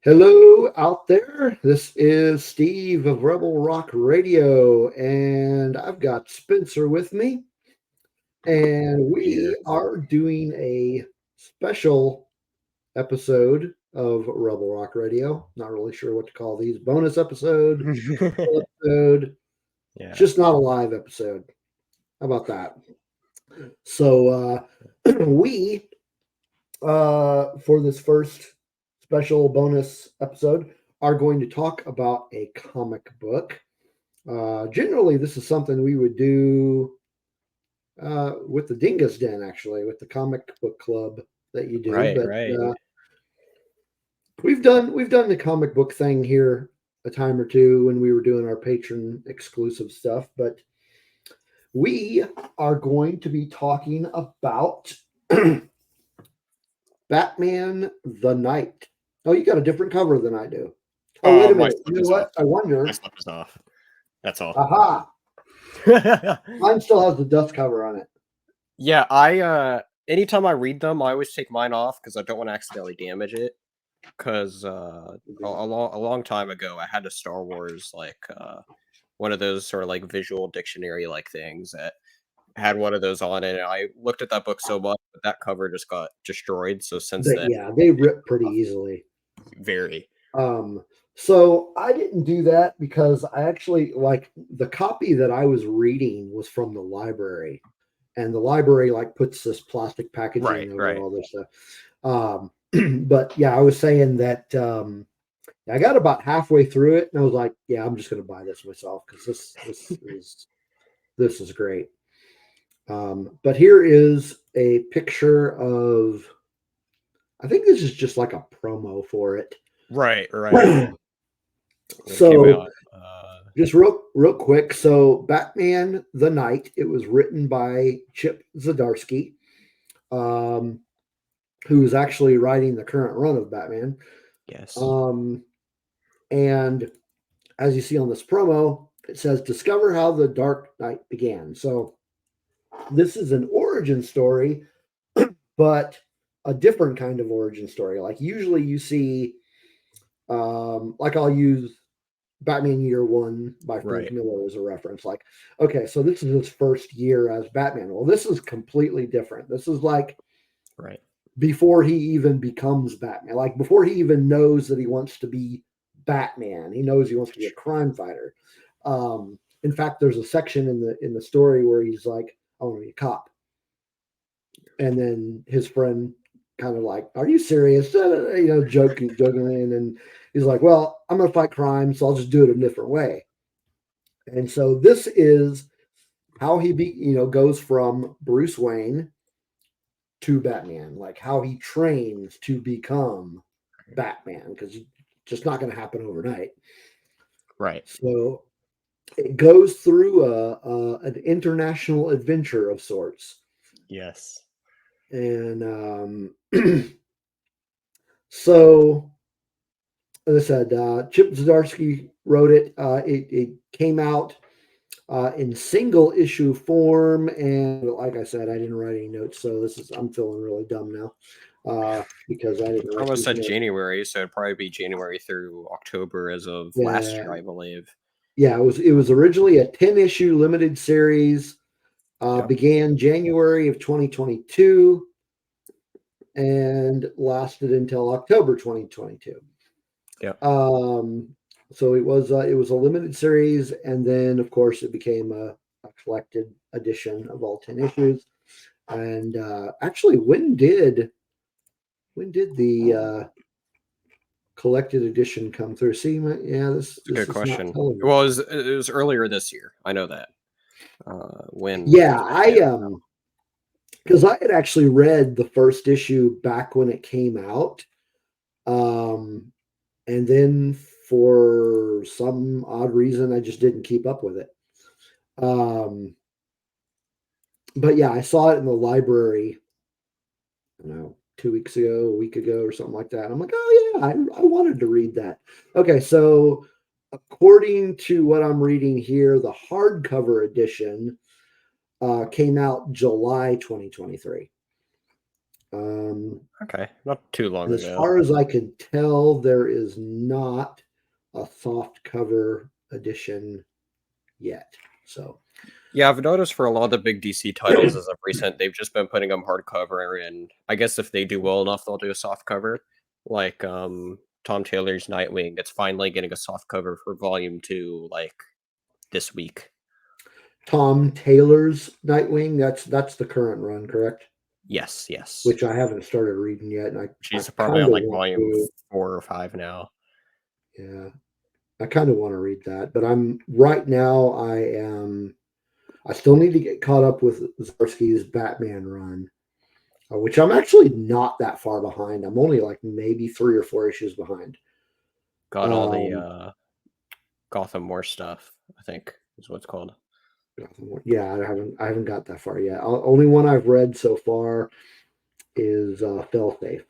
Hello out there. This is Steve of Rebel Rock Radio, and I've got Spencer with me. And we Here. are doing a special episode of Rebel Rock Radio. Not really sure what to call these. Bonus episode, episode. It's Yeah. just not a live episode. How about that? So we for this first special bonus episode are going to talk about a comic book. Generally, this is something we would do with the Dingus Den, actually, with the comic book club that you do. Right, But right. we've done the comic book thing here a time or two when we were doing our patron exclusive stuff. But we are going to be talking about Batman the Knight. Oh, you got a different cover than I do. Oh, wait a My minute. slip You know is what? off. I wonder. My slip is off. That's all. Aha! Mine still has the dust cover on it. Yeah, I anytime I read them, I always take mine off because I don't want to accidentally damage it. Because a long time ago, I had a Star Wars one of those sort of like visual dictionary like things that had one of those on it, and I looked at that book so much that that cover just got destroyed. So since then, Yeah, they rip pretty easily. very. So I didn't do that because I actually like the copy that I was reading was from the library, and the library like puts this plastic packaging over Right. all this stuff. But yeah, I was saying that I got about halfway through it, and I was like, "Yeah, I'm just going to buy this myself because this is great." But here is a picture of. I think this is just like a promo for it. Right. It came So out. just real quick. So Batman the Knight. It was written by Chip Zdarsky, who is actually writing the current run of Batman. Yes. And as you see on this promo, it says discover how the Dark Knight began. So this is an origin story, but a different kind of origin story. Like usually you see, like I'll use Batman Year One by Frank Right. Miller as a reference. Like, okay, so this is his first year as Batman. Well, this is completely different. This is like Right. before he even becomes Batman, like before he even knows that he wants to be Batman. He knows he wants to be a crime fighter. In fact, there's a section in the story where he's like, "I want to be a cop," and then his friend kind of like, "Are you serious?" Jokingly, and then he's like, "Well, I'm going to fight crime, so I'll just do it a different way." And so this is how he goes from Bruce Wayne to Batman, like how he trains to become Batman, because it's just not going to happen overnight. Right. So it goes through an international adventure of sorts. Yes. And so, as I said, Chip Zdarsky wrote it. It came out in single issue form, and like I said, I didn't write any notes, so I'm feeling really dumb now because I didn't write Almost these said notes. January, so it'd probably be January through October as of last Yeah, year, I believe. yeah. It was originally a 10-issue limited series. Yep. Began January of 2022 and lasted until October 2022. Yep. So it was a limited series, and then of course it became a collected edition of all 10 issues. And actually, when did the collected edition come through? See, this Good is not question. telling me. Well, it was earlier this year. I know that. When? Yeah, because I had actually read the first issue back when it came out, and then for some odd reason, I just didn't keep up with it. But yeah, I saw it in the library, I don't know, 2 weeks ago, a week ago, or something like that. I'm like, oh yeah, I wanted to read that. Okay, so according to what I'm reading here, the hardcover edition came out July 2023. Okay, not too long And as ago. far as I can tell, there is not a soft cover edition yet. So Yeah, I've noticed for a lot of the big DC titles as of recent, they've just been putting them hardcover, and I guess if they do well enough, they'll do a soft cover. Like Tom Taylor's Nightwing, it's finally getting a soft cover for Volume 2, like this week. Tom Taylor's Nightwing, that's the current run, correct? Yes, yes. Which I haven't started reading yet, and I She's probably kind on of like want volume to. 4 or 5 now. Yeah, I kind of want to read that, but I'm right now. I still need to get caught up with Zdarsky's Batman run, which I'm actually not that far behind. I'm only like maybe 3 or 4 issues behind. Got all the Um, Gotham War stuff, I think is what it's called. yeah, I haven't got that far yet. Only one I've read so far is Failsafe.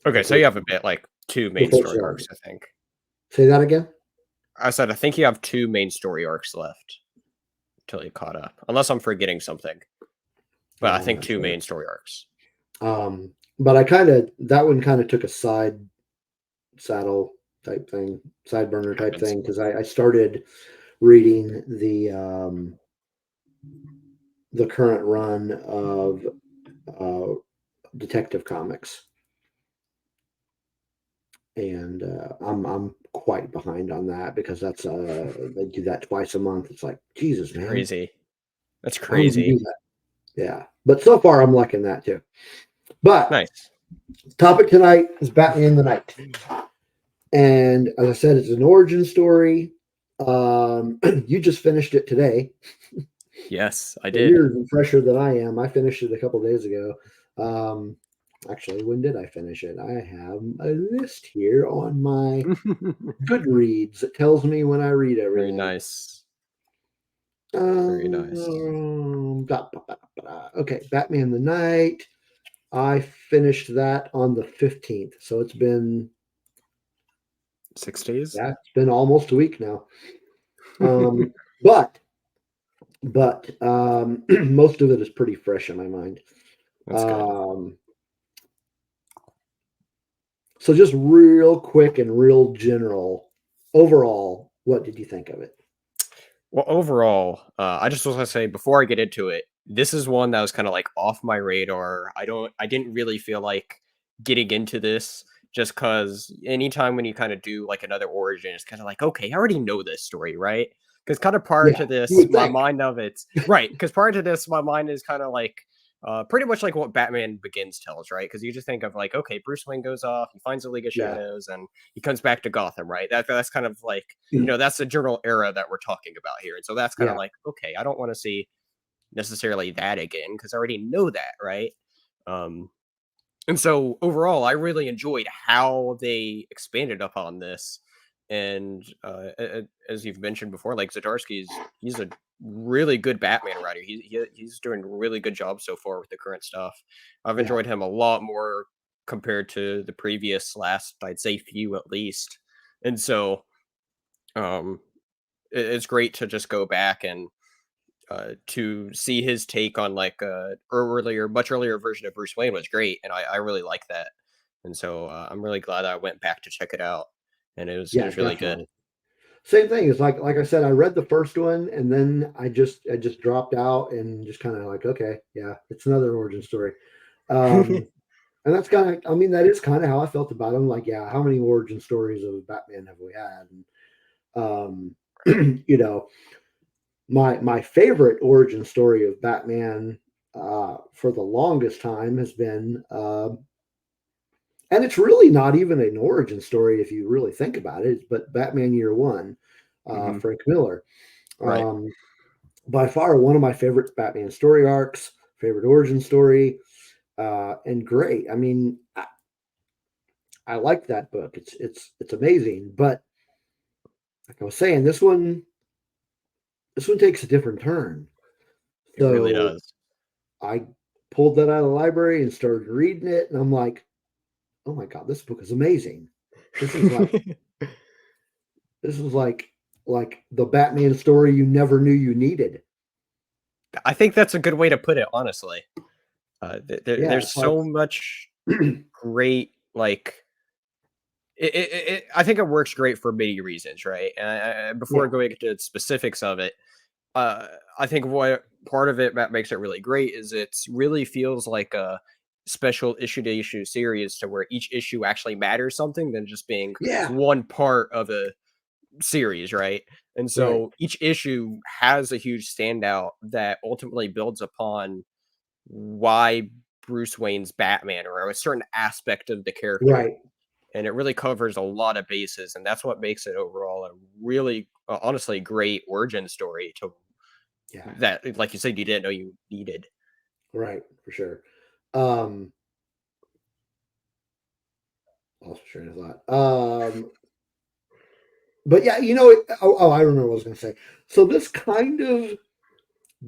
Okay, The so you first have a bit like 2 the main first story one. arcs, I think. Say that again. I said I think you have 2 main story arcs left until you caught up, unless I'm forgetting something. But I No, I'm think not 2 sure. main story arcs. But that one kind of took a side saddle type thing, side burner type Happens. thing, because I started reading the current run of Detective Comics, and I'm quite behind on that because that's they do that twice a month. It's like Jesus, man, Crazy. That's why would you do crazy. that? Yeah, but so far I'm liking that too. But Nice. topic tonight is Batman the Night. And as I said, it's an origin story. You just finished it today. Yes, I So did. you're even fresher than I am. I finished it a couple days ago. Actually, when did I finish it? I have a list here on my Goodreads that tells me when I read Very everything. nice. Very nice. Okay, Batman the Night. I finished that on the 15th. So it's been 6 days? it's been almost a week now. Um, but most of it is pretty fresh in my mind. That's good. Um, so just real quick and real general, overall, what did you think of it? Well, overall, I just was gonna say before I get into it, this is one that was kind of like off my radar. I didn't really feel like getting into this just because anytime when you kind of do like another origin, it's kind of like, okay, I already know this story, right? Because kind of prior Yeah, to you this, would my think. mind of it's right. Because prior to this, my mind is kind of like pretty much like what Batman Begins tells, right? Because you just think of like, okay, Bruce Wayne goes off, he finds the League of Yeah. Shadows, and he comes back to Gotham, right? That's kind of like that's the general era that we're talking about here. And so that's kind of Yeah. like, okay, I don't want to see necessarily that again because I already know that, right? Um, and so overall, I really enjoyed how they expanded upon this. And as you've mentioned before, like he's a really good Batman writer. He's doing a really good job so far with the current stuff. I've Yeah. enjoyed him a lot more compared to the previous last, I'd say, few at least. And so um it's great to just go back and to see his take on like much earlier version of Bruce Wayne was great, and I really like that. And so I'm really glad I went back to check it out, and it Yeah, was really good. definitely. Same thing. Is like I said, I read the first one and then I just dropped out and just kind of like, okay, yeah, it's another origin story. Um, and that's kind of, I mean, that is kind of how I felt about him. Like, yeah, how many origin stories of Batman have we had? And you know, my favorite origin story of Batman for the longest time has been, and it's really not even an origin story if you really think about it, but Batman Year One, Hmm. Frank Miller. Right. Um, by far one of my favorite Batman story arcs, favorite origin story, and great. I mean, I like that book. It's amazing, but like I was saying, this one takes a different turn. It really So does. I pulled that out of the library and started reading it, and I'm like, oh my god, this book is amazing. This is like this is like the Batman story you never knew you needed. I think that's a good way to put it, honestly. Yeah, There's it's like so much great like I think it works great for many reasons, right? And before yeah, going into specifics of it, uh, I think what part of it that makes it really great is it really feels like a special issue to issue series to where each issue actually matters something than just being yeah, one part of a series, right? And right, so each issue has a huge standout that ultimately builds upon why Bruce Wayne's Batman or a certain aspect of the character. right. And it really covers a lot of bases, and that's what makes it overall a really, honestly, great origin story to Yeah, that, like you said, you didn't know you needed. right, for sure. Um, lost my train of thought. But yeah, I remember what I was going to say. So this kind of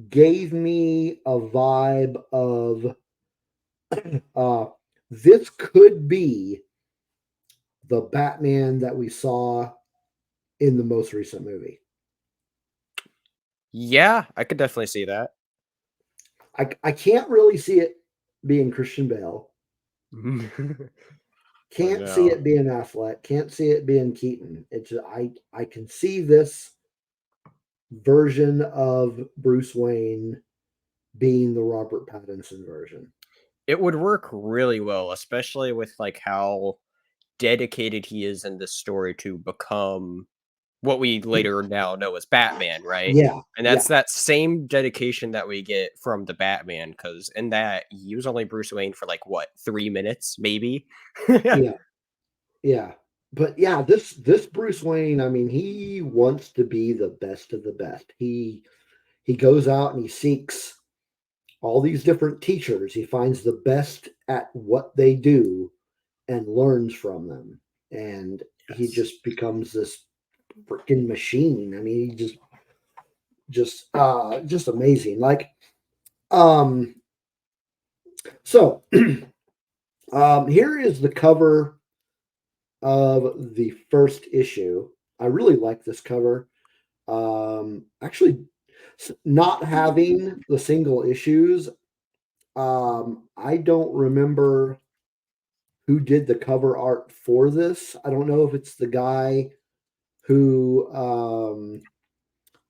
gave me a vibe of uh, this could be the Batman that we saw in the most recent movie. Yeah, I could definitely see that. I can't really see it being Christian Bale. I Can't see know. it being Affleck. Can't see it being Keaton. I can see this version of Bruce Wayne being the Robert Pattinson version. It would work really well, especially with like how dedicated he is in this story to become what we later now know as Batman, right? Yeah, And yeah, that's that same dedication that we get from the Batman, because in that he was only Bruce Wayne for like what, 3 minutes, maybe? yeah, yeah. But yeah, this Bruce Wayne, I mean, he wants to be the best of the best. He goes out and he seeks all these different teachers. He finds the best at what they do and learns from them. And he Yes. just becomes this freaking machine. I mean, he just amazing. Like um so here is the cover of the first issue. I really like this cover. Actually, not having the single issues, I don't remember who did the cover art for this. I don't know if it's the guy who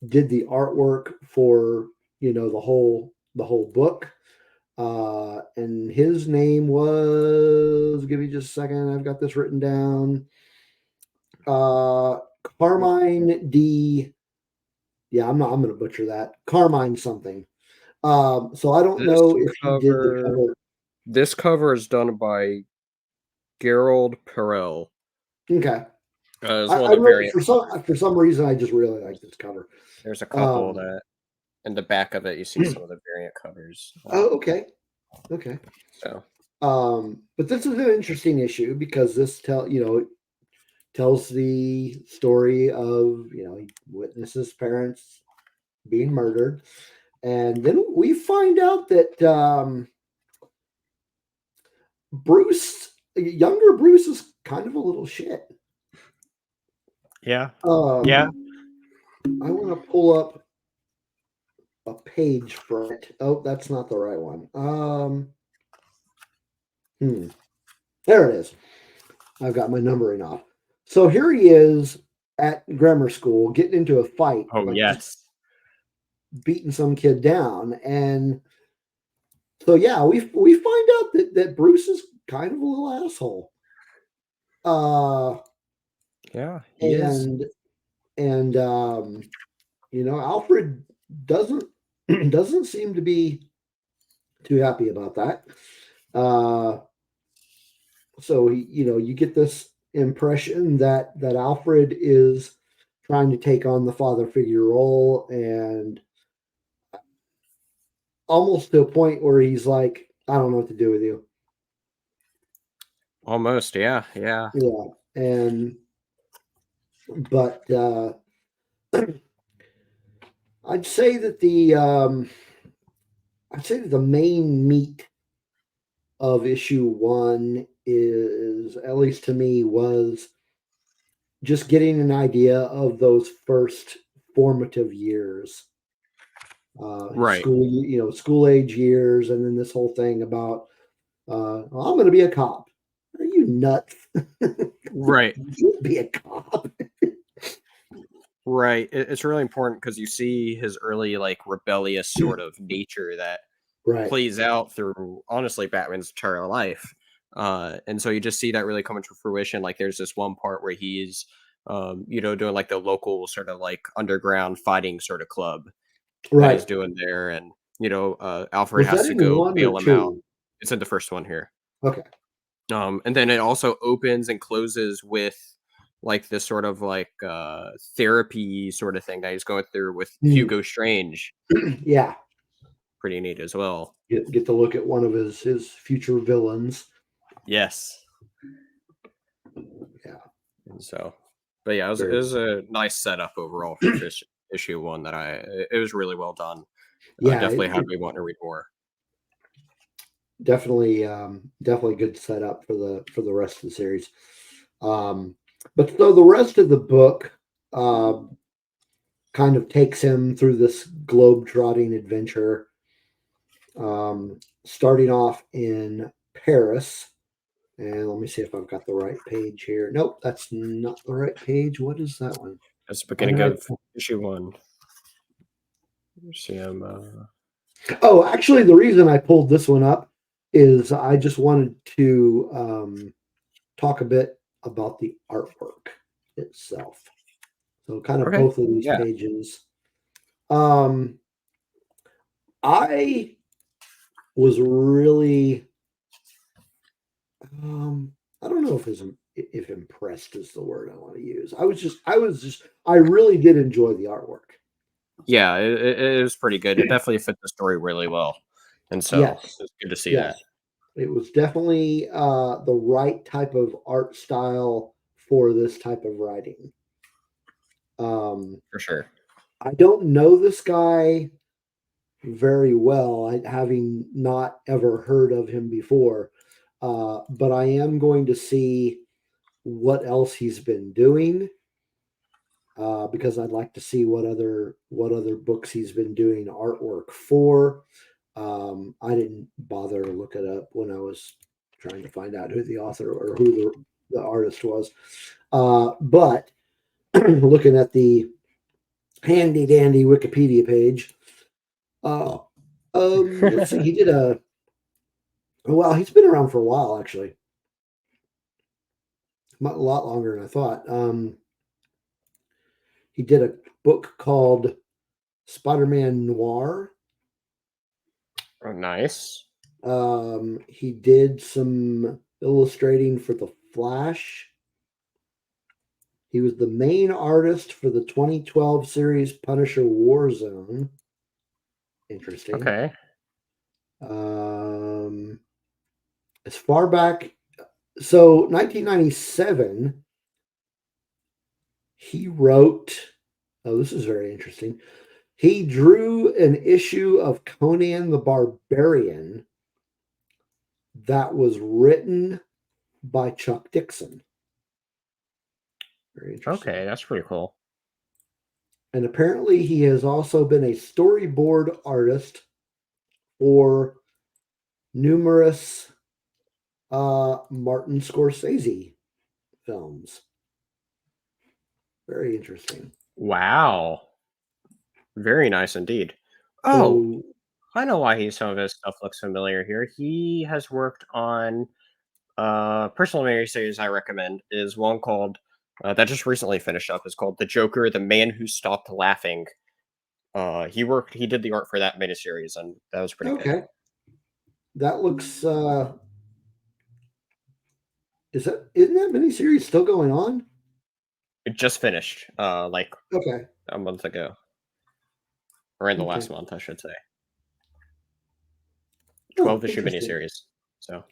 did the artwork for the whole book. And his name was, give me just a second. I've got this written down. Uh, Carmine D. Yeah, I'm going to butcher that. Carmine something. So I don't This know if he did the cover cover. this cover is done by Gerald Perel. Okay. It's one I of the really variant for some reason I just really like this cover. there's a couple Um, that in the back of it you see some of the variant covers. oh, okay. Okay. So But this is an interesting issue because this tells the story of he witnesses parents being murdered, and then we find out that younger Bruce is kind of a little shit. yeah. Yeah. Um, I want to pull up a page for it. Oh, that's not the right one. Hmm. There it is. I've got my numbering off. So here he is at grammar school getting into a fight, Oh like just yes. beating some kid down. And so yeah, we find out that Bruce is kind of a little asshole. Uh Yeah, he is. and and Alfred doesn't doesn't seem to be too happy about that. Uh so you get this impression that Alfred is trying to take on the father figure role, and almost to a point where he's like, I don't know what to do with you. Almost, yeah, yeah. Yeah. And but I'd say that the main meat of issue one is, at least to me, was just getting an idea of those first formative years His Right. school age years, and then this whole thing about well, I'm going to be a cop. Are you nuts? Right. You be a cop. Right. It's really important because you see his early like rebellious sort of nature that Right. plays out through honestly Batman's entire life. And so you just see that really coming to fruition. Like there's this one part where he's doing like the local sort of like underground fighting sort of club that he's Right. doing there, and Alfred Was has that to in go one or bail him out. two? It's in the first one here. Okay. And then it also opens and closes with like this sort of like therapy sort of thing that he's going through with Hmm. Hugo Strange. Yeah. Pretty neat as well. Get to look at one of his future villains. Yes. Yeah. And so, but yeah, it Very. was a nice setup overall for issue one that it was really well done. Yeah. Definitely had me wanting to read more. Definitely good setup for the rest of the series. But so the rest of the book kind of takes him through this globe-trotting adventure, starting off in Paris. And let me see if I've got the right page here. Nope, that's not the right page. What is that one? That's the Why beginning did of issue one. See him. Oh, actually, the reason I pulled this one up is I just wanted to talk a bit about the artwork itself. So, kind of Okay. both of these Yeah. pages. Um, I was really, I don't know if impressed is the word I want to use. I really did enjoy the artwork. Yeah, it was pretty good. It definitely fit the story really well, and so Yes, it's good to see that yes, it was definitely the right type of art style for this type of writing. Um, for sure. I don't know this guy very well, having not ever heard of him before, but I am going to see what else he's been doing because I'd like to see what other books he's been doing artwork for. I didn't bother to look it up when I was trying to find out who the author or who the artist was. But looking at the handy dandy Wikipedia page, uh, let's see, he did a well, he's been around for a while actually, a lot longer than I thought. He did a book called Spider-Man Noir. Oh, nice. He did some illustrating for The Flash. He was the main artist for the 2012 series Punisher Warzone. Interesting. Okay. As far back, so 1997, he wrote. Oh, this is very interesting. He drew an issue of Conan the Barbarian that was written by Chuck Dixon. Very interesting. Okay, that's pretty cool. And apparently, he has also been a storyboard artist for numerous Martin Scorsese films. Very interesting. Wow. Very nice indeed. Oh, So, I know why some of his stuff looks familiar here. He has worked on personal mini series I recommend is one called that just recently finished up. Is called The Joker, The Man Who Stopped Laughing. He did the art for that miniseries, and that was pretty good. okay, that looks. Isn't that miniseries still going on? It just finished, like Okay, a month ago, or in the okay. last month, I should say. Oh, 12 issue interesting. miniseries. So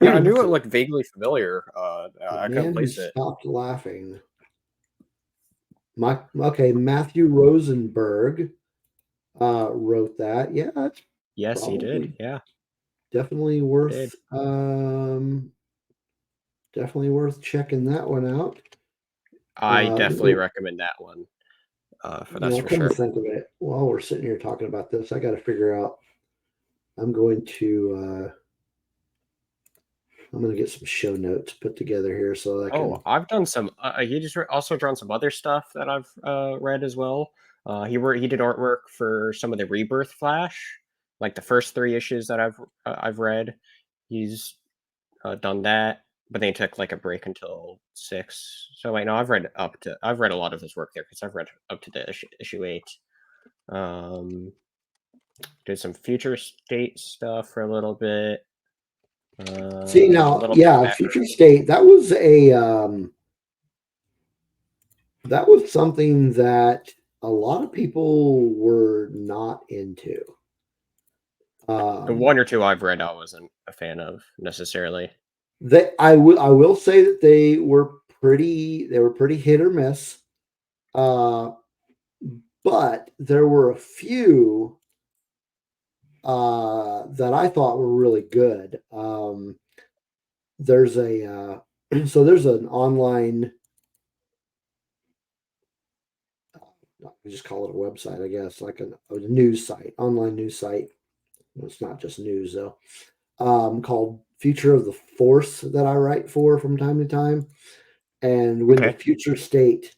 yeah, I knew it So, looked vaguely familiar. the I couldn't man who place it. stopped laughing. Okay, Matthew Rosenberg wrote that. Yeah, that's Yes, he did. probably Yeah, definitely he did. definitely worth checking that one out. I Let definitely me recommend that one. for that's for come to sure. think of it, while we're sitting here talking about this, I got to figure out. I'm going to get some show notes put together here so I can. Oh, I've done some. He just also drawn some other stuff that I've read as well. He did artwork for some of the Rebirth Flash, like the first 3 issues that I've read. He's done that, but then he took like a break until 6. So I know I've read a lot of his work there because I've read up to the issue 8. Did some future state stuff for a little bit. See A now, little bit yeah, back. Future State. That was something that a lot of people were not into. The 1 or 2 I've read, I wasn't a fan of necessarily. I will say that they were pretty hit or miss. But there were a few that I thought were really good. There's a there's an online, we just call it a website, I guess, like a news site, online news site. It's not just news though. Called Future of the Force that I write for from time to time. And when the Future State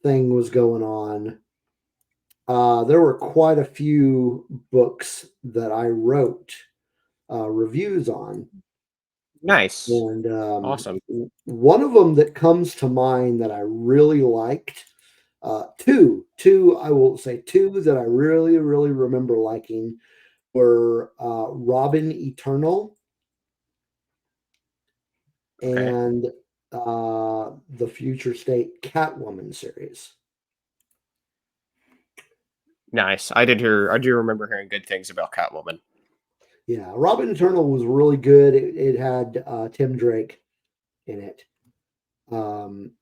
thing was going on, there were quite a few books that I wrote reviews on. Nice. And Awesome. one of them that comes to mind that I really liked, two I will say two that I really remember liking were Robin Eternal and the Future State Catwoman series. Nice. I do remember hearing good things about Catwoman. Yeah, Robin Eternal was really good. It had Tim Drake in it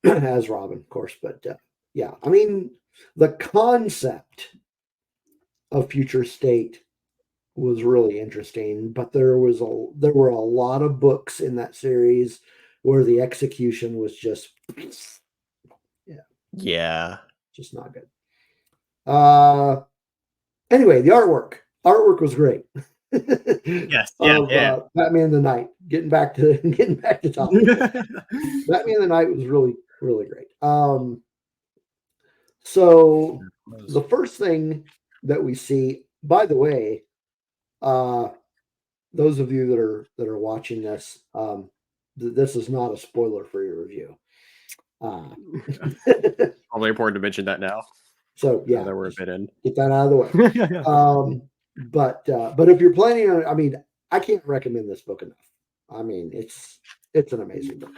as Robin, of course. But yeah, I mean, the concept of Future State was really interesting, but there were a lot of books in that series where the execution was just just not good. Anyway, the artwork was great. Yes. Of Batman the Knight. Getting back to topic. Batman the Knight was really great. So the first thing that we see, by the way, those of you that are watching this, this is not a spoiler for your review. Probably important to mention that now. So yeah, that we're a bit in. Get that out of the way. But if you're planning on, I mean, I can't recommend this book enough. I mean, it's an amazing book.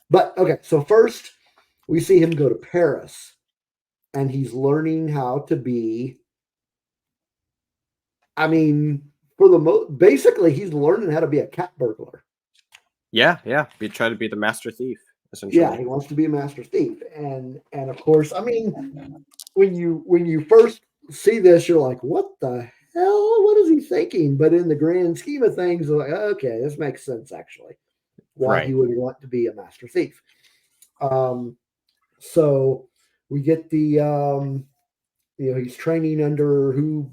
But okay, so first we see him go to Paris, and he's learning how to be. I mean, basically, he's learning how to be a cat burglar. Yeah. He tried to be the master thief, essentially. Yeah, he wants to be a master thief, and of course, I mean, when you first see this, you're like, what the hell? What is he thinking? But in the grand scheme of things, like, okay, this makes sense actually. Why he would want to be a master thief. So we get the he's training under who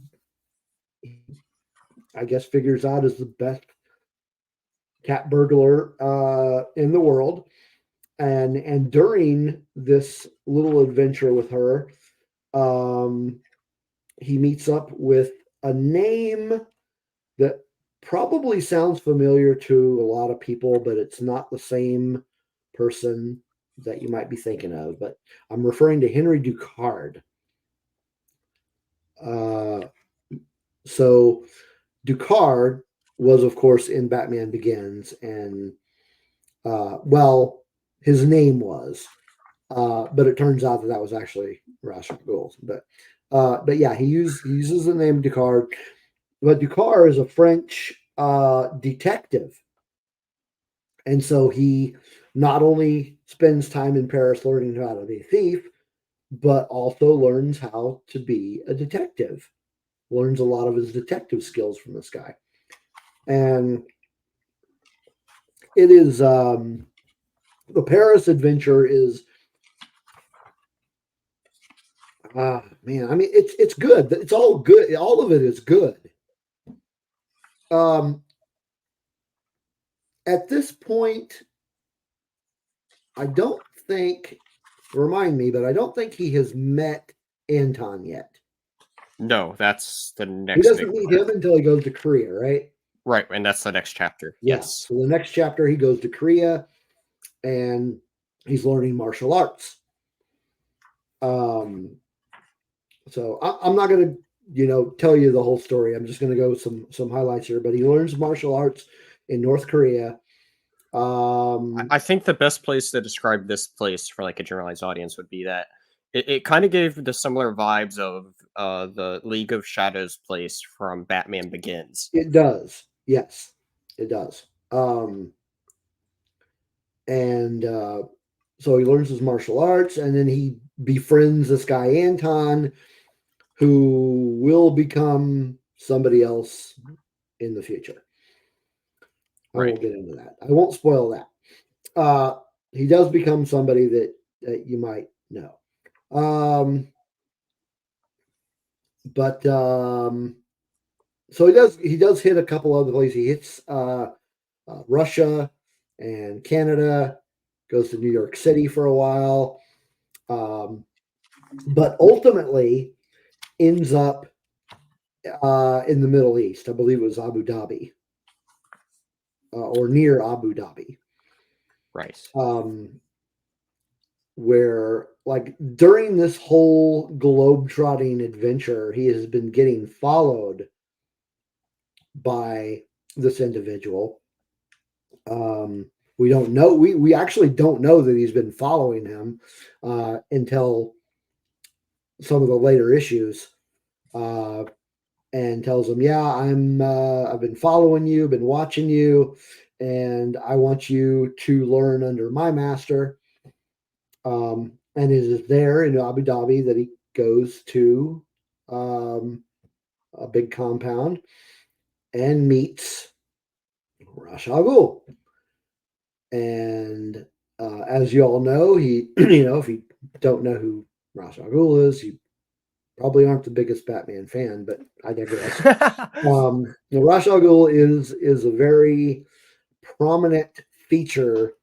I guess figures out is the best cat burglar in the world. And during this little adventure with her, he meets up with a name that probably sounds familiar to a lot of people, but it's not the same person that you might be thinking of. But I'm referring to Henry Ducard. So Ducard was, of course, in Batman Begins, and his name was, but it turns out that was actually Ra's al Ghul. But yeah, he uses the name Ducard. But Ducard is a French detective, and so he not only spends time in Paris learning how to be a thief, but also learns how to be a detective. Learns a lot of his detective skills from this guy. And it is the Paris adventure is Man, I mean, it's good. It's all good. All of it is good. Um, at this point, I don't think. Remind me, but I don't think he has met Anton yet. No, that's the He next big doesn't meet part. him until he goes to Korea, right? Right, and that's the next chapter. Yeah. Yes. So the next chapter, he goes to Korea, and he's learning martial arts. So I'm not going to, tell you the whole story. I'm just going to go some highlights here. But he learns martial arts in North Korea. I think the best place to describe this place for like a generalized audience would be that it kind of gave the similar vibes of the League of Shadows place from Batman Begins. It does. Yes, it does. And so he learns his martial arts, and then he befriends this guy Anton, who will become somebody else in the future. I won't get into that. I won't spoil that. He does become somebody that you might know. But so he does hit a couple other places. He hits Russia and Canada, goes to New York City for a while, but ultimately ends up in the Middle East. I believe it was Abu Dhabi or near Abu Dhabi. Right. Where like during this whole globe-trotting adventure, he has been getting followed by this individual. We don't know. We actually don't know that he's been following him until some of the later issues, and tells him, "Yeah, I've been following you, been watching you, and I want you to learn under my master." And it is there in Abu Dhabi that he goes to a big compound and meets Ra's al Ghul. And as you all know, he, if you don't know who Ra's al Ghul is, you probably aren't the biggest Batman fan, but I digress. Ra's al Ghul is a very prominent feature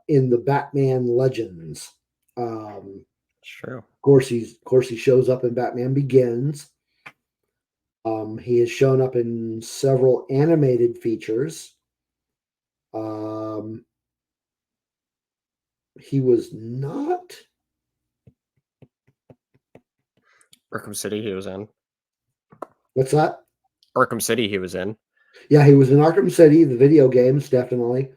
in the Batman Legends. True. Of course, he shows up in Batman Begins. He has shown up in several animated features. He was not. Arkham City he was in. What's that? Arkham City he was in. Yeah, he was in Arkham City, the video games, definitely.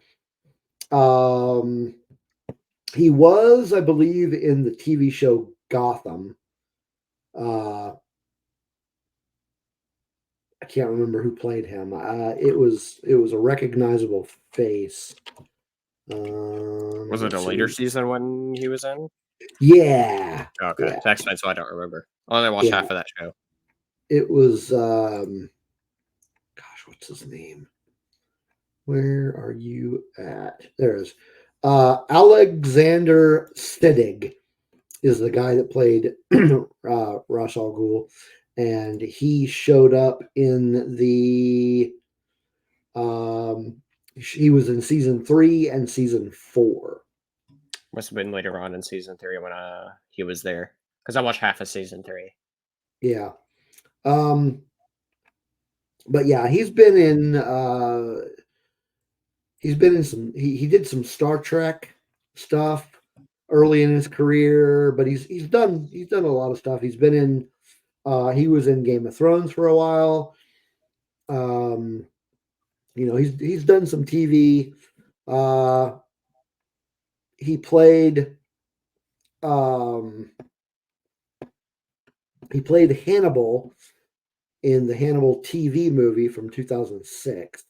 He was, I believe, in the TV show Gotham. I can't remember who played him. It was a recognizable face. Was it a later season when he was in? Yeah. Okay, Yeah. that explains why I don't remember. I only watched half of that show. It was, what's his name? Where are you at? There it is. Alexander Siddig is the guy that played Ra's al Ghul, and he showed up in the. He was in season 3 and season 4. Must have been later on in season 3 when he was there, because I watched half of season 3. Yeah. But yeah, he's been in some. He did some Star Trek stuff early in his career, but he's done a lot of stuff. He's been in. He was in Game of Thrones for a while. He's done some TV. He played. He played Hannibal in the Hannibal TV movie from 2006.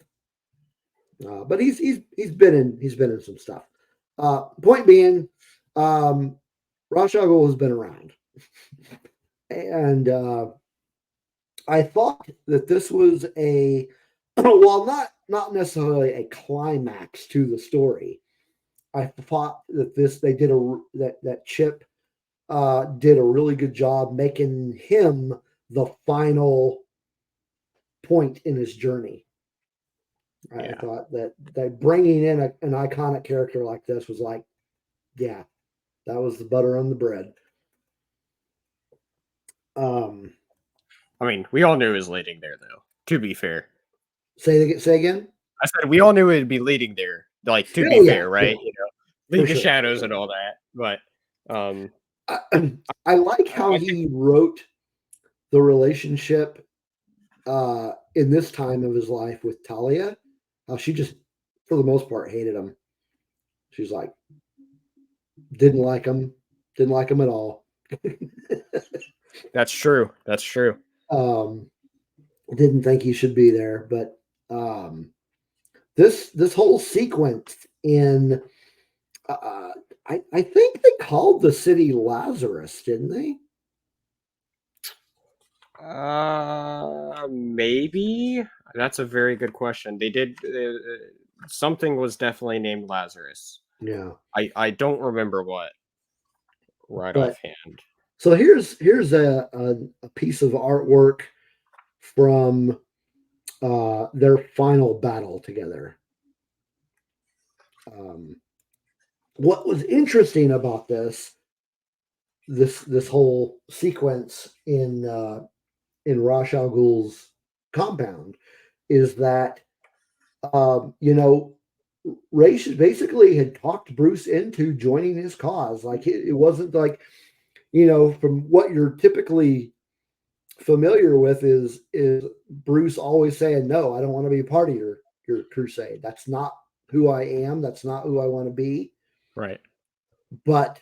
But he's been in some stuff. Point being, Ra's al Ghul has been around, and I thought that this was a well, not necessarily a climax to the story. I thought that they did that Chip did a really good job making him the final point in his journey. I thought that bringing in an iconic character like this was like, yeah, that was the butter on the bread. I mean, we all knew it was leading there, though. To be fair, say again. I said we all knew it'd be leading there. Like, to be Oh yeah, fair, right? yeah, You know, for League of sure. Shadows and all that. But I like how I think, he wrote the relationship in this time of his life with Talia. How she just, for the most part, hated him. She's like, didn't like him at all. that's true. That's true. Didn't think he should be there, but this whole sequence in I think they called the city Lazarus, didn't they? Maybe that's a very good question. They did something was definitely named Lazarus. Yeah, I don't remember what right but offhand. so here's a piece of artwork from their final battle together. What was interesting about this whole sequence in Ra's al Ghul's compound is that Ra's basically had talked Bruce into joining his cause. Like it wasn't like, from what you're typically familiar with is Bruce always saying, no, I don't want to be a part of your crusade. That's not who I am. That's not who I want to be. Right. But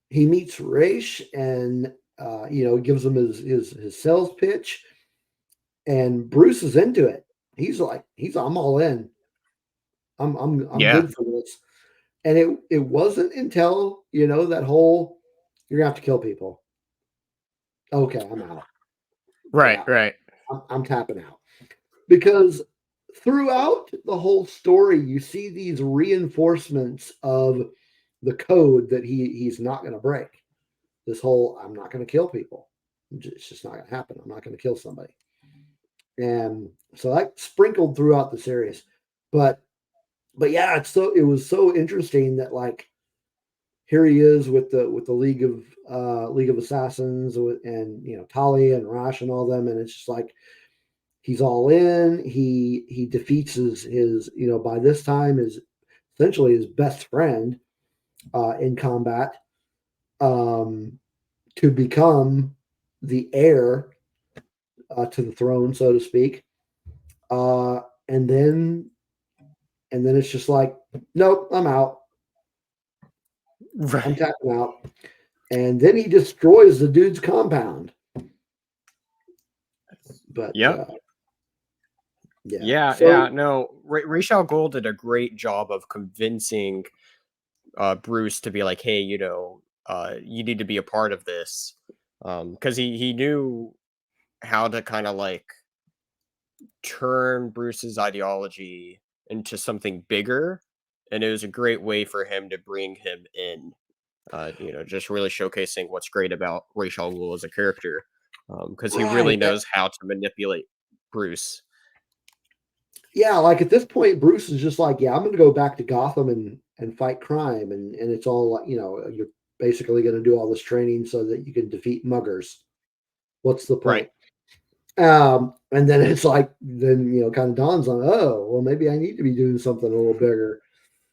he meets Ra's and gives him his sales pitch, and Bruce is into it. He's like, I'm all in. I'm Yeah. good for this. And it wasn't until that whole you're gonna have to kill people. Okay, I'm out. Right. Yeah, Right. I'm tapping out because throughout the whole story, you see these reinforcements of the code that he's not going to break. This whole I'm not going to kill people. It's just not going to happen. I'm not going to kill somebody. And so that sprinkled throughout the series. But yeah, it was so interesting that like here he is with the League of Assassins and Talia and Rash and all them, and it's just like he's all in. He defeats his by this time is essentially his best friend in combat to become the heir to the throne, so to speak. Uh, and then it's just like, nope, I'm out. I'm Right. tapping out. And then he destroys the dude's compound. But Yep. yeah. Yeah. So Yeah. No, Ra's al Ghul did a great job of convincing Bruce to be like, hey, you need to be a part of this, because he knew how to kind of like turn Bruce's ideology into something bigger, and it was a great way for him to bring him in. Just really showcasing what's great about Ra's al Ghul as a character, because he really right. knows how to manipulate Bruce. Yeah, like at this point, Bruce is just like, yeah, I'm gonna go back to Gotham and fight crime, and it's all like, you're basically gonna do all this training so that you can defeat muggers. What's the Right. point? And then it's like, then kind of dawns on, oh, well, maybe I need to be doing something a little bigger.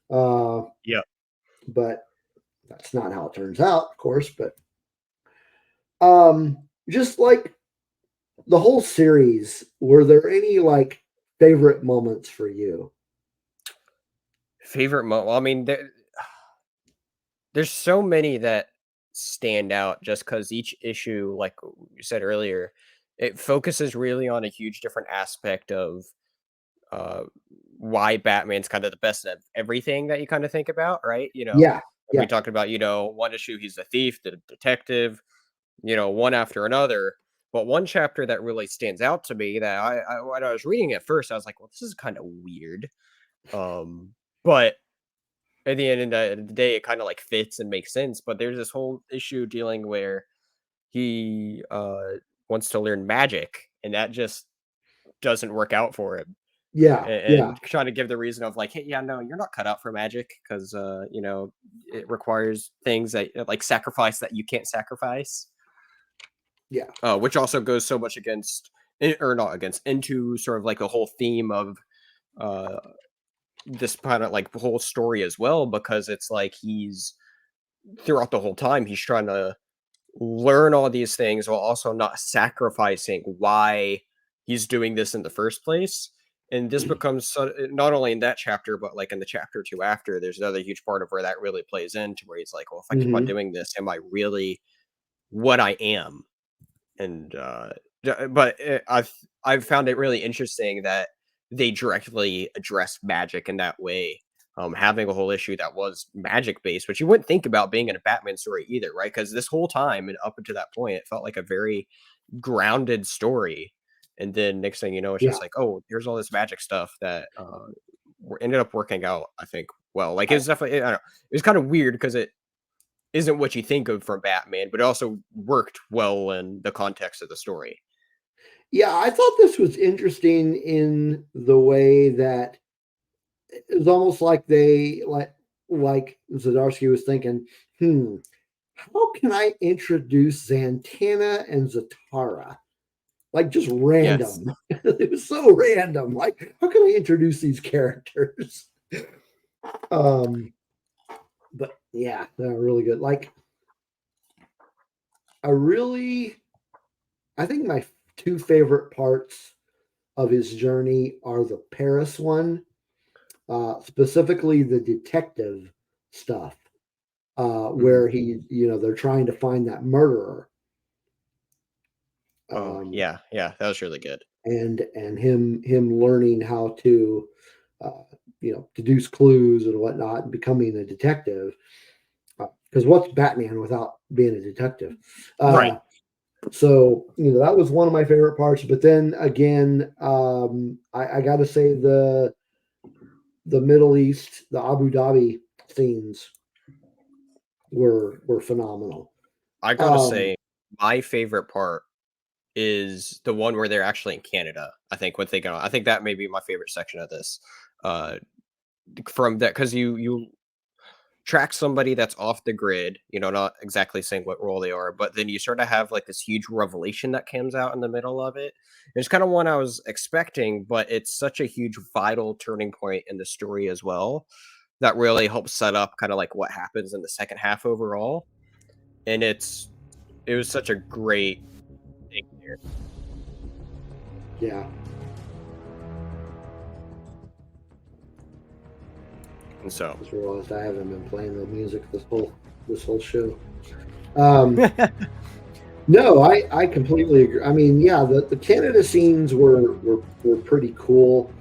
Uh, Yeah. but that's not how it turns out, of course. But just like the whole series, were there any like favorite moments for you? Favorite moment. Well, I mean, there's so many that stand out just because each issue, like you said earlier, it focuses really on a huge different aspect of uh, why Batman's kind of the best of everything that you kind of think about, right? Yeah, Like we yeah, talked about, one issue he's the thief, the detective, one after another. But one chapter that really stands out to me that when I was reading it first, I was like, well, this is kind of weird. But at the end of the day, it kind of like fits and makes sense. But there's this whole issue dealing where he wants to learn magic, and that just doesn't work out for him. Yeah, And trying to give the reason of like, hey, yeah, no, you're not cut out for magic because you know, it requires things that like sacrifice that you can't sacrifice. yeah, Which also goes so much against, or not against, into sort of like the whole theme of uh this kind of like whole story as well, because it's like he's throughout the whole time he's trying to learn all these things while also not sacrificing why he's doing this in the first place. And this becomes not only in that chapter, but like in the chapter or two after, there's another huge part of where that really plays into where he's like, well, if I keep on doing this, am I really what I am? And but I've found it really interesting that they directly address magic in that way. Having a whole issue that was magic based, which you wouldn't think about being in a Batman story either, right? Because this whole time and up until that point, it felt like a very grounded story. And then next thing you know, it's yeah. just like, oh, here's all this magic stuff that ended up working out, I think, well. Like, it's definitely, I don't know, it was kind of weird because it isn't what you think of from Batman, but it also worked well in the context of the story. Yeah, I thought this was interesting in the way that it was almost like they like Zdarsky was thinking, how can I introduce Zatanna and Zatara? Like just Yes. random. It was so random. Like, how can I introduce these characters? But yeah, they're really good. Like, I think my two favorite parts of his journey are the Paris one, specifically the detective stuff, where they're trying to find that murderer. Yeah, that was really good. And him learning how to, deduce clues and whatnot, and becoming a detective. Because what's Batman without being a detective? Right. So that was one of my favorite parts. But then again, I got to say the Middle East, the Abu Dhabi scenes were phenomenal. I gotta say, my favorite part is the one where they're actually in Canada. I think I think that may be my favorite section of this. From that, because you track somebody that's off the grid, not exactly saying what role they are, but then you sort of have like this huge revelation that comes out in the middle of it. It's kind of one I was expecting, but it's such a huge vital turning point in the story as well that really helps set up kind of like what happens in the second half overall. And it was such a great thing there. Yeah. And so I just realized I haven't been playing the music this whole show. No, I completely agree. I mean, yeah, the Canada scenes were pretty cool.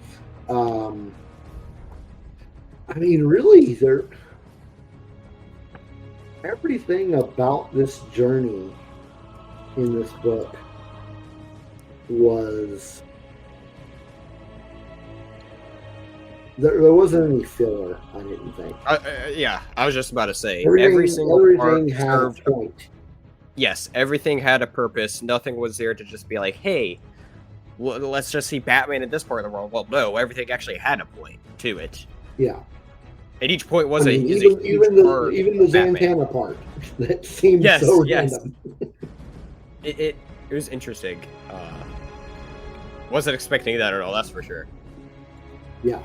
I mean, really, everything about this journey in this book was there wasn't any filler. I didn't think. Yeah, I was just about to say everything had a point. Yes, everything had a purpose. Nothing was there to just be like, hey, let's just see Batman in this part of the world. Well, no, everything actually had a point to it. Yeah. And each point was even the Zatanna part that seemed so random. It was interesting. Wasn't expecting that at all. That's for sure. Yeah.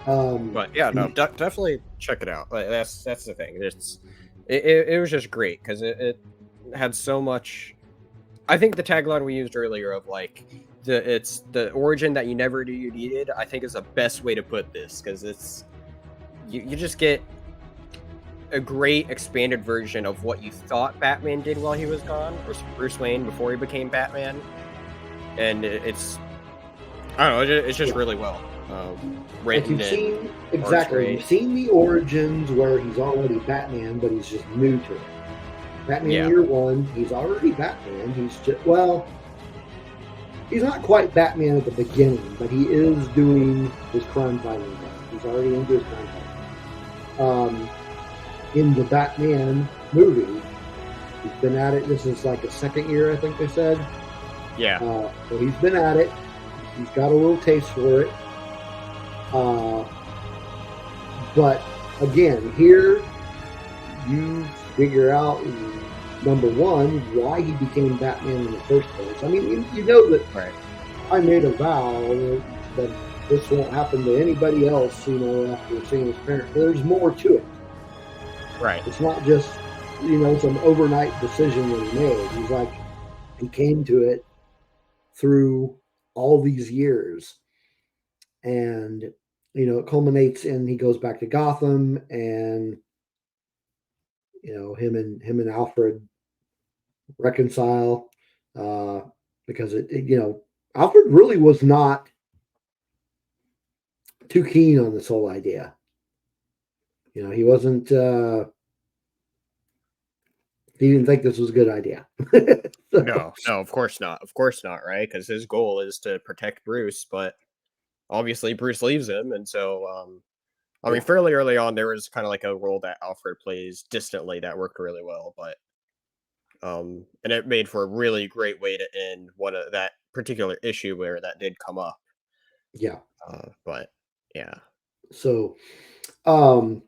But yeah, no, definitely check it out. Like, that's the thing. It was just great because it had so much. I think the tagline we used earlier of like it's the origin that you never knew you needed, I think is the best way to put this, because it's you just get a great expanded version of what you thought Batman did while he was gone, or Bruce Wayne before he became Batman, and it's I don't know, it's just really well written. Like you've seen the origins where he's already Batman, but he's just new to it. Batman Year One, he's already Batman. He's just he's not quite Batman at the beginning, but he is doing his crime fighting thing. He's already into his crime fighting. In the Batman movie, he's been at it. This is like a second year, I think they said. Yeah. So he's been at it. He's got a little taste for it. But again, here you figure out, number one, why he became Batman in the first place. I mean, you know that Right. I made a vow that this won't happen to anybody else, after seeing his parents. There's more to it. Right. It's not just, some overnight decision that he made. He's like, he came to it through all these years. And, it culminates in he goes back to Gotham, and, him and Alfred reconcile, because Alfred really was not too keen on this whole idea. He wasn't. He didn't think this was a good idea. No, of course not. Of course not, right? Because his goal is to protect Bruce, but obviously Bruce leaves him, and so I mean, fairly early on, there was kind of like a role that Alfred plays distantly that worked really well, but and it made for a really great way to end one of that particular issue where that did come up. Yeah. But yeah. So, as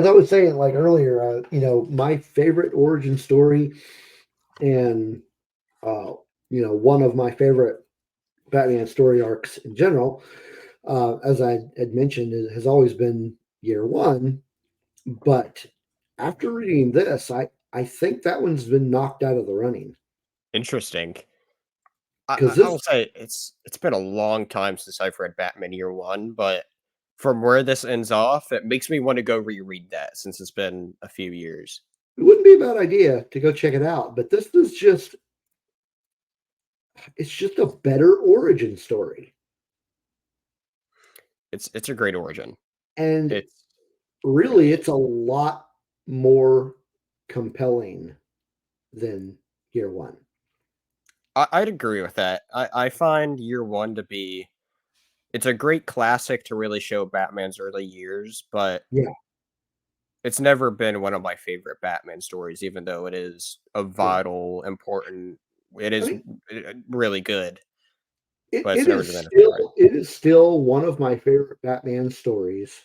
I was saying like earlier, my favorite origin story, and one of my favorite Batman story arcs in general, as I had mentioned, has always been Year One. But after reading this, I think that one's been knocked out of the running. Interesting. Because I will say it's been a long time since I've read Batman Year One, but from where this ends off, it makes me want to go reread that since it's been a few years. it wouldn't be a bad idea to go check it out. But this is it's just a better origin story. It's a great origin. And It's really, it's a lot more compelling than Year One. I'd agree with that. I find Year One to be it's a great classic to really show Batman's early years, but Yeah. it's never been one of my favorite Batman stories, even though it is a vital, important. It I is mean, really good, it, but it's it never is been a favorite. still it is still one of my favorite Batman stories.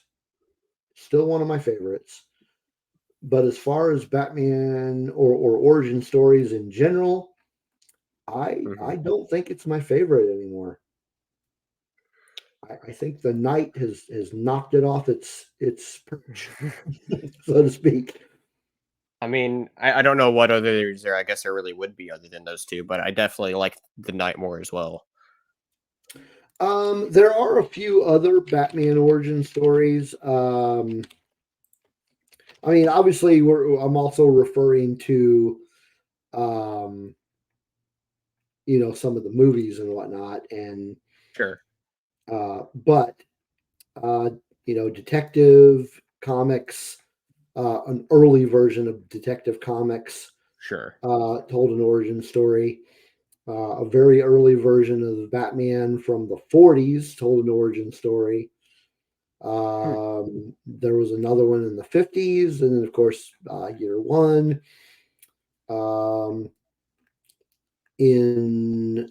Still one of my favorites. But as far as Batman or origin stories in general, Mhm. I don't think it's my favorite anymore. I think the Knight has knocked it off its perch, so to speak. I mean, I don't know what others there. I guess there really would be other than those two, but I definitely like the Night more as well. There are a few other Batman origin stories. I mean, obviously, I'm also referring to, um, some of the movies and whatnot, and Sure, but uh, Detective Comics, an early version of Detective Comics, sure. told an origin story. A very early version of the Batman from the 40s told an origin story. Hmm. There was another one in the 50s, and then, of course, Year One. Um, in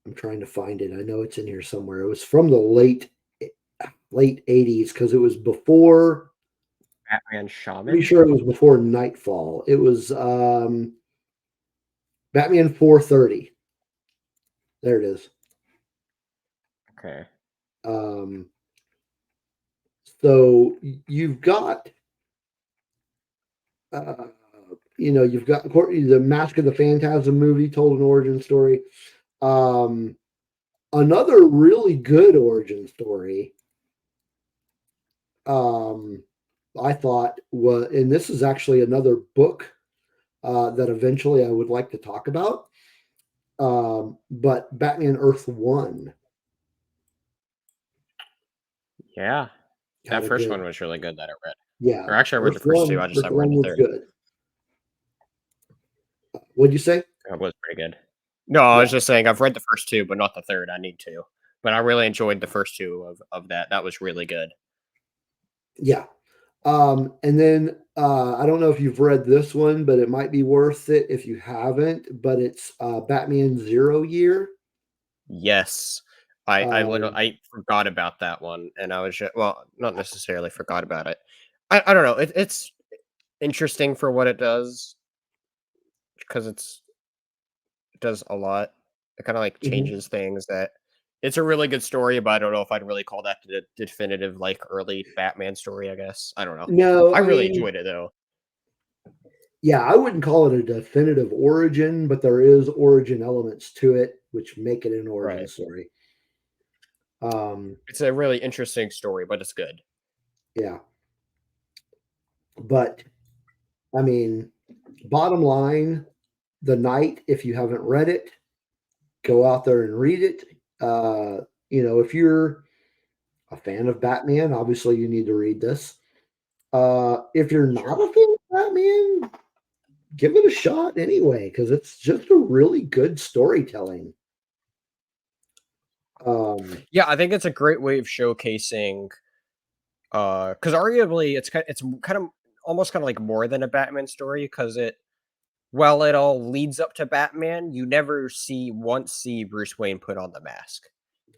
I'm trying to find it. I know it's in here somewhere. It was from the late 80s because it was before. Batman Pretty Shaman. sure it was before Nightfall. It was Batman 430. There it is. Okay. Um, so you've got, you've got the Mask of the Phantasm movie told an origin story. Um, Another really good origin story, I thought was, and this is actually another book that eventually I would like to talk about. But Batman Earth One Yeah, had that a first good, one was really good that I read. yeah. Or actually, I read the first two. I just Earth haven't read One the was third. good. What'd you say? It was pretty good. No, I Yeah, was just saying I've read the first two, but not the third. I need to. But I really enjoyed the first two of that. That was really good. yeah. And then I don't know if you've read this one, but it might be worth it if you haven't. But it's Batman Zero Year. Yes. I literally Um, I forgot about that one, and I was just, well, not necessarily forgot about it. I don't know. It's interesting for what it does because it does a lot. It kind of like mhm. changes things. That it's a really good story, but I don't know if I'd really call that the definitive like early Batman story. I guess I don't know. No, I I really mean, enjoyed it though. yeah, I wouldn't call it a definitive origin, but there is origin elements to it, which make it an origin Right. story. Um, It's a really interesting story, but it's good. yeah, but I mean, bottom line, the night, if you haven't read it, go out there and read it. If you're a fan of Batman, obviously you need to read this. If you're not Sure. a fan of Batman, give it a shot anyway, because it's just a really good storytelling. Um, Yeah, I think it's a great way of showcasing because arguably it's kind of almost kind of like more than a Batman story because it while it all leads up to Batman, you never see Bruce Wayne put on the mask.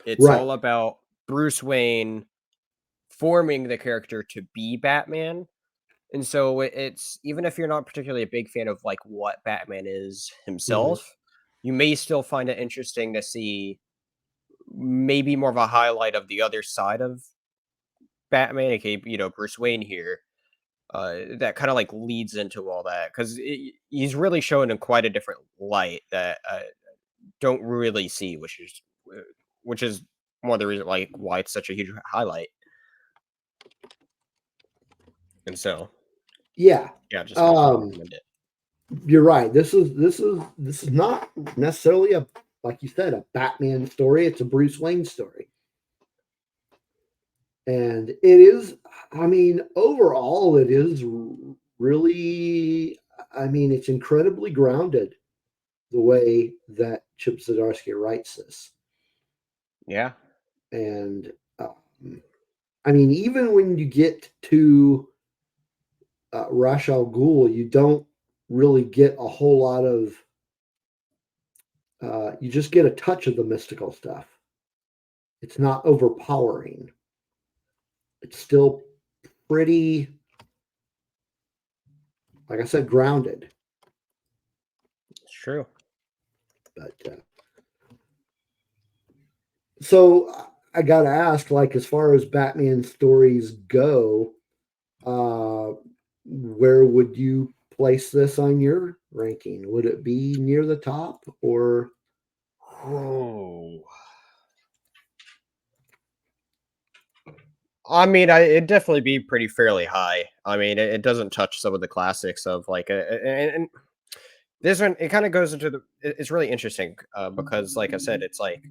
It's right. all about Bruce Wayne forming the character to be Batman. And so it's even if you're not particularly a big fan of like what Batman is Hmm. himself, you may still find it interesting to see maybe more of a highlight of the other side of Batman, aka Bruce Wayne here, that kind of like leads into all that because he's really shown in quite a different light that don't really see, which is one of the reasons like why it's such a huge highlight. And so, Yeah. yeah, just highly Um, recommend it. you're right. This is not necessarily a, like you said, a Batman story. It's a Bruce Wayne story. And it is, I mean, overall, it is really, I mean, it's incredibly grounded the way that Chip Zdarsky writes this. Yeah, And I mean, even when you get to Ra's al Ghul, you don't really get a whole lot of, you just get a touch of the mystical stuff. It's not overpowering. It's still pretty, like I said, grounded. it's true. But so I got to ask, like, as far as Batman stories go, uh, where would you place this on your ranking? Would it be near the top or? Oh, I mean, it'd definitely be pretty fairly high. I mean, it doesn't touch some of the classics of like, and this one it kind of goes into it's really interesting because, like I said, it's like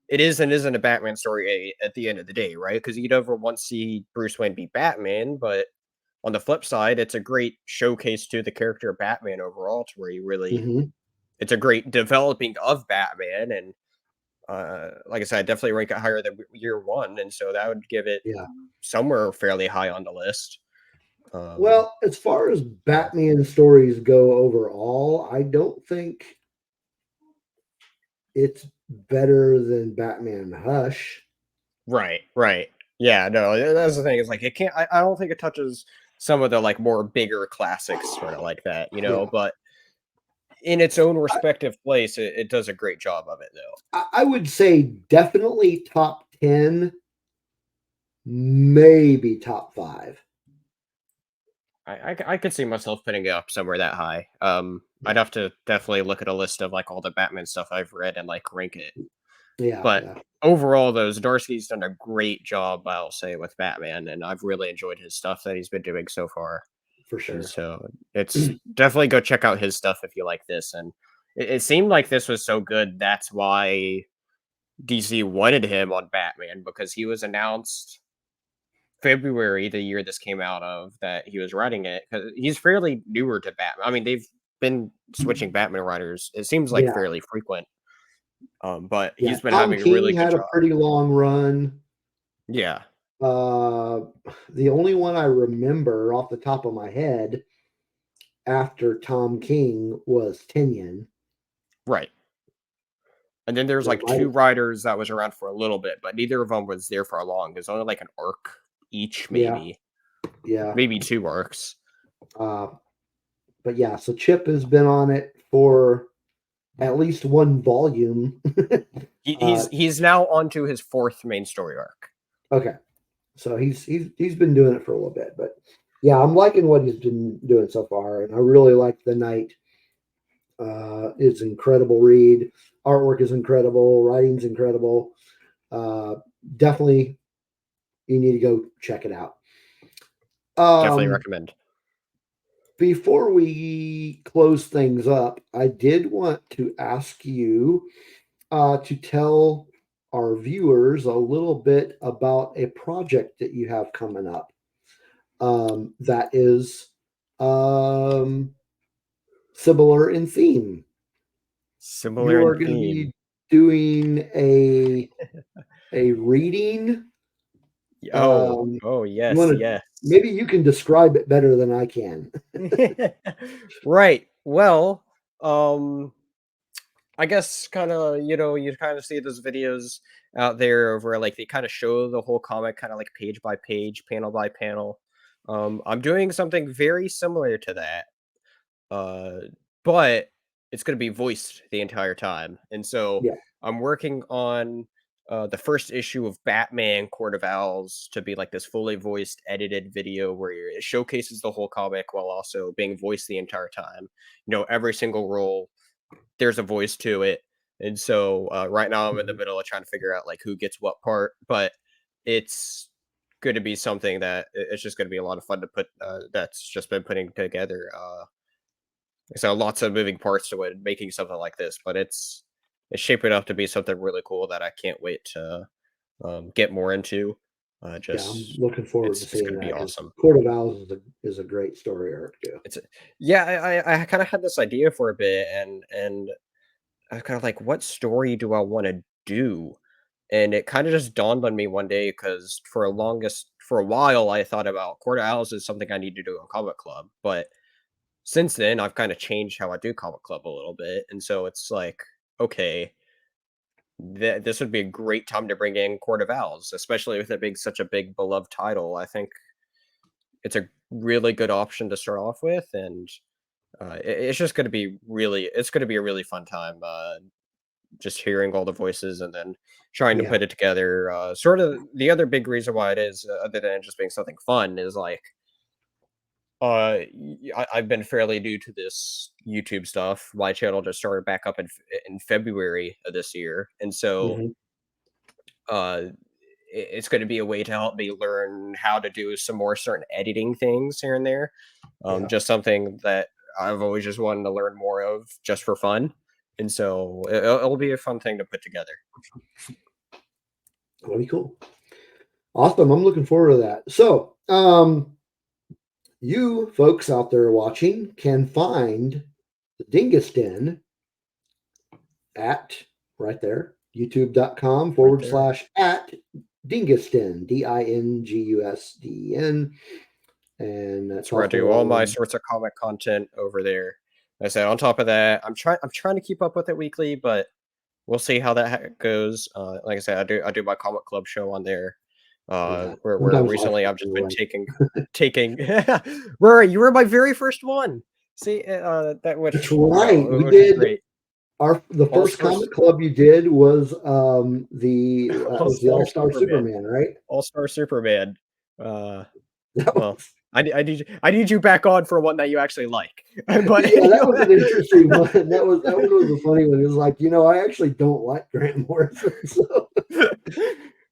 it is and isn't a Batman story at the end of the day, right? Because you'd never once see Bruce Wayne be Batman, but on the flip side, it's a great showcase to the character of Batman overall, to where you really Mhm. it's a great developing of Batman, and like I said, I definitely rank it higher than year one, and so that would give it Yeah. somewhere fairly high on the list. Um, Well, as far as so Batman stories go overall, I don't think it's better than Batman Hush. right, right, yeah, no, that's the thing. Is like it can't. I don't think it touches some of the like more bigger classics, sort of like that, Yeah. but in its own I, respective place, it does a great job of it, though. I would say definitely top 10, maybe top 5. I could see myself putting it up somewhere that high. I'd Yeah. have to definitely look at a list of like all the Batman stuff I've read and like rank it. Yeah. But Yeah. overall, though, Zdarsky's done a great job, I'll say, with Batman, and I've really enjoyed his stuff that he's been doing so far. For And sure. so it's definitely go check out his stuff if you like this. And it seemed like this was so good, that's why DC wanted him on Batman because he was announced February, the year this came out of, that he was writing it, because he's fairly newer to Batman. I mean, they've been switching Batman writers. It seems like Yeah. fairly frequent. But Yeah. he's been Tom having a King really good had a job. pretty long run. Yeah. The only one I remember off the top of my head after Tom King was Tinian. Right. And then there's There like might, 2 writers that was around for a little bit, but neither of them was there for long. There's only like an arc each, maybe. yeah. Maybe 2 arcs. But yeah, so Chip has been on it for at least one volume. He's now onto his 4th main story arc. Okay, so he's been doing it for a little bit, but yeah, I'm liking what he's been doing so far, and I really like The Night. It's incredible read. Artwork is incredible. Writing's incredible. Definitely, you need to go check it out. Definitely recommend. Before we close things up, I did want to ask you to tell our viewers a little bit about a project that you have coming up that is similar in theme. Similar You in are going to theme. be doing a reading. Yes, yes. Maybe you can describe it better than I can. Right. Well, I guess kind of, you kind of see those videos out there where like they kind of show the whole comic kind of like page by page, panel by panel. I'm doing something very similar to that. But it's going to be voiced the entire time. And so Yeah, I'm working on the first issue of Batman Court of Owls to be like this fully voiced edited video where it showcases the whole comic while also being voiced the entire time. Every single role, there's a voice to it. And so right now I'm in the middle of trying to figure out like who gets what part, but it's going to be something that it's just going to be a lot of fun to put that's just been putting together. So lots of moving parts to it, making something like this, but it's shaping up to be something really cool that I can't wait to get more into. yeah, I'm looking forward to It's seeing going to be that. awesome. Court of Owls is a great story arc too. Yeah, I kind of had this idea for a bit, and I was kind of like, what story do I want to do? And it kind of just dawned on me one day because for a while I thought about Court of Owls is something I need to do on Comic Club, but since then, I've kind of changed how I do Comic Club a little bit, and so it's like, okay, this would be a great time to bring in Court of Owls, especially with it being such a big beloved title. I think it's a really good option to start off with, and it's just going to be it's going to be a really fun time. Just hearing all the voices and then trying to Yeah, put it together. Sort of the other big reason why it is, other than just being something fun, is like I've been fairly new to this YouTube stuff. My channel just started back up in February of this year, and so mhm, uh, it's going to be a way to help me learn how to do some more certain editing things here and there. yeah, Just something that I've always just wanted to learn more of, just for fun, and so it'll be a fun thing to put together. that'll be cool. Awesome, I'm looking forward to that. So, you folks out there watching can find the Dingus Den at right there, youtube.com Right forward there. slash at Dingus Den, Dingusden. And that's That's where I also do all my on, sorts of comic content over there. Like I said, on top of that, I'm trying to keep up with it weekly, but we'll see how that goes. Like I said, I do my comic club show on there. yeah, Where sometimes I recently forget I've just been anyway. taking Rory, you were my very first one. See, that That's which right. We which is did great. the All first stars, comic club you did was all was the star All Star Superman, Superman, right? all star Superman. Uh, That well, was I need you back on for one that you actually like. But yeah, that was anyway. an interesting one. That one was a funny one. It was like, I actually don't like Grant Morrison. So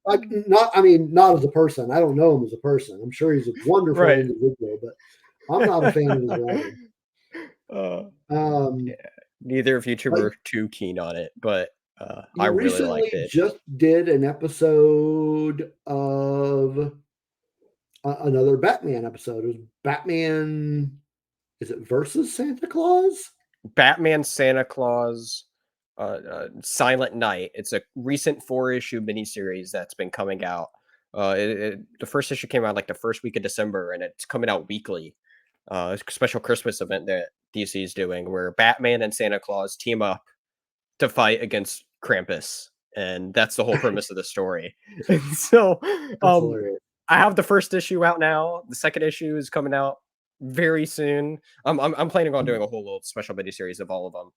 like not as a person. I don't know him as a person. I'm sure he's a wonderful Right. individual, but I'm not a fan of his writing. Uh, Um, yeah. Neither of you two but were too keen on it, but I you really recently liked it. just did an episode of another Batman episode. It was Batman. Is it versus Santa Claus? Batman, Santa Claus, Silent Night. It's a recent 4-issue miniseries that's been coming out. The first issue came out like the first week of December, and it's coming out weekly. It's a special Christmas event that DC is doing where Batman and Santa Claus team up to fight against Krampus, and that's the whole premise of the story. And so, That's hilarious. I have the first issue out now. The second issue is coming out very soon. I'm planning on doing a whole little special miniseries of all of them.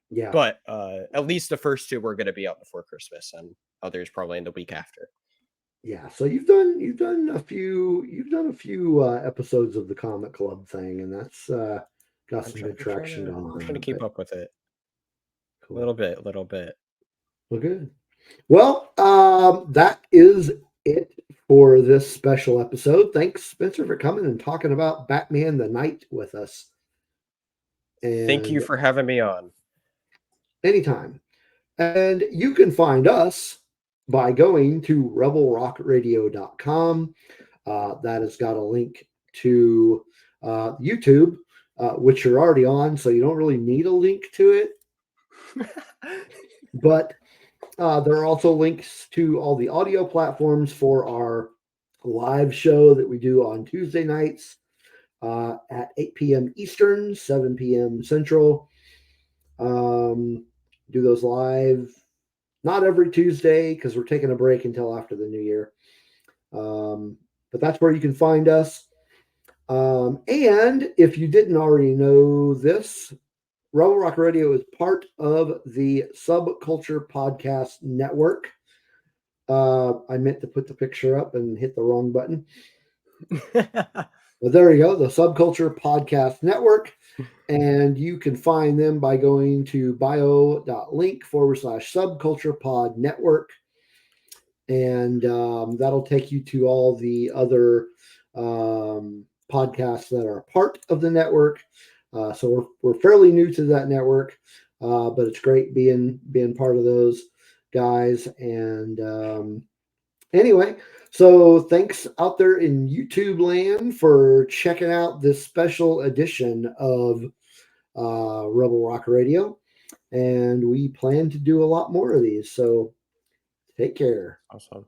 Yeah. But at least the first two were going to be out before Christmas, and others probably in the week after. Yeah, so you've done a few episodes of the Comic Club thing, and that's got some good traction I'm on. trying to keep up with it. Cool. Little bit. Well, good. Well, that is it for this special episode. Thanks, Spencer, for coming and talking about Batman the Night with us. And thank you for having me on. Anytime. And you can find us by going to rebelrockradio.com. That has got a link to YouTube, which you're already on, so you don't really need a link to it. But there are also links to all the audio platforms for our live show that we do on Tuesday nights at 8 p.m. Eastern, 7 p.m. Central. Do those live, not every Tuesday because we're taking a break until after the new year. But that's where you can find us. And if you didn't already know this, Rebel Rock Radio is part of the Subculture Podcast Network. I meant to put the picture up and hit the wrong button. But there you go, the Subculture Podcast Network. And you can find them by going to bio.link/subculturepod network. And that'll take you to all the other podcasts that are part of the network. So we're fairly new to that network, but it's great being part of those guys. And anyway, so thanks out there in YouTube land for checking out this special edition of Rebel Rock Radio. And we plan to do a lot more of these. So take care. Awesome.